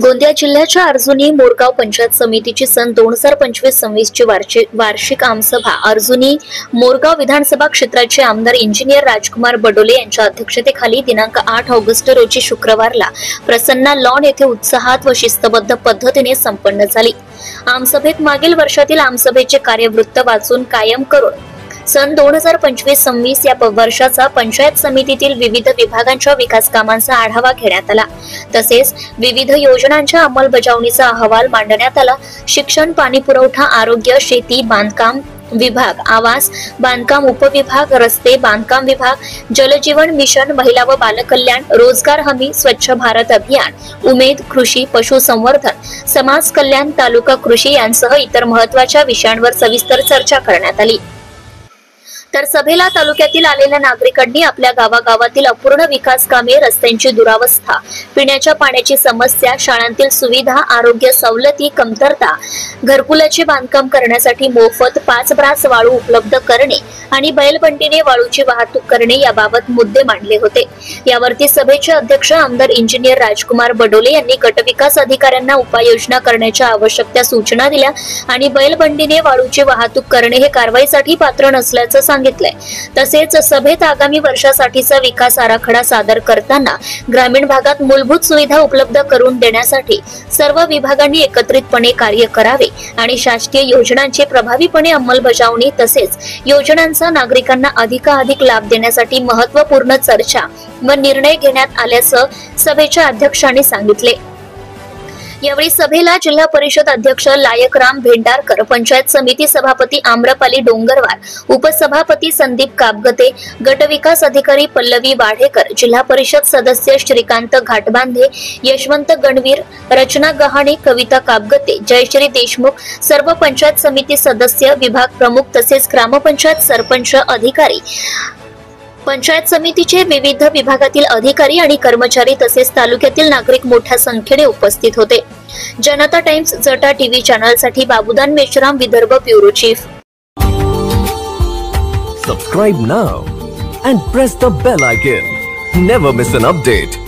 गोंदिया जिल्ह्याच्या अर्जुनी मोरगाव पंचायत समितीची सन 2025-26 ची वार्षिक आमसभा अर्जुनी मोरगाव विधानसभा क्षेत्राचे आमदार इंजिनियर राजकुमार बडोले यांच्या अध्यक्षतेखाली दिनांक 8 ऑगस्ट रोजी शुक्रवारला प्रसन्ना लॉन येथे उत्साहात व शिस्तबद्ध पद्धतीने संपन्न झाली। आमसभेत मागील वर्षातील आमसभेचे कार्यवृत्त वाचून कायम करून सन 2025-26 या वर्षाचा पंचायत समितीतील विविध विभागांच्या विकास कामांचा आढावा घेण्यात आला। तसेच विविध योजनांच्या अंमलबजावणीचा अहवाल मांडण्यात आला। शिक्षण, पाणी पुरवठा, आरोग्य, शेती, बांधकाम विभाग, आवास, बांधकाम उपविभाग, रस्ते बांधकाम विभाग, जलजीवन मिशन, महिला व बालकल्याण, रोजगार हमी, स्वच्छ भारत अभियान, उमेद, कृषी, पशुसंवर्धन, समाज कल्याण, तालुका कृषी यांसह इतर महत्त्वाच्या विषयांवर सविस्तर चर्चा करण्यात आली। तर सभेला तालुक्यातील आलेल्या नागरिकांनी आपल्या गावागावातील अपूर्ण विकास कामे, रस्त्यांची दुरावस्था, पिण्याच्या पाण्याची समस्या, शाळांतील सुविधा, आरोग्य सवलती कमतरता, घरकुलाचे बांधकाम करण्यासाठी मोफत 5 ब्रास वाळू उपलब्ध करणे आणि बैलबंडीने वाळूची वाहतूक करणे याबाबत मुद्दे मांडले होते। यावरती सभेचे अध्यक्ष आमदार इंजिनियर राजकुमार बडोले यांनी गटविकास अधिकाऱ्यांना उपाययोजना करण्याच्या आवश्यक सूचना दिल्या आणि बैलबंडीने वाळूची वाहतूक करणे हे कारवाईसाठी पात्र नसल्याचं सांगितलं। तसेच सभेत आगामी वर्षासाठीचा विकास आराखडा सादर करताना ग्रामीण भागात मूलभूत सुविधा उपलब्ध करून देण्यासाठी सर्व विभागांनी एकत्रितपणे कार्य करावे आणि शासकीय योजनांची प्रभावीपणे अंमलबजावणी तसेच योजनांचा नागरिकांना अधिकाधिक लाभ देण्यासाठी महत्त्वपूर्ण चर्चा व निर्णय घेण्यात आल्याचं सभेच्या अध्यक्षांनी सांगितले। यावेळी सभेला जिल्हा परिषद अध्यक्ष लायकराम भेंडारकर, पंचायत समिती सभापती आम्रपाली डोंगरवार, उपसभापती संदीप कापगते, गटविकास अधिकारी पल्लवी वाढेकर, जिल्हा परिषद सदस्य श्रीकांत घाटबांधे, यशवंत गणवीर, रचना गहाणे, कविता कापगते, जयश्री देशमुख, सर्व पंचायत समिती सदस्य, विभाग प्रमुख तसेच ग्रामपंचायत सरपंच, अधिकारी, पंचायत समितीचे विविध विभागातील अधिकारी आणि कर्मचारी तसेच तालुक्यातील नागरिक मोठ्या संख्येने उपस्थित होते। जनता टाइम्स जटा टीव्ही चॅनलसाठी Babudan Meshram, Vidarbha bureau chief. Subscribe now and press the bell icon. Never miss an update.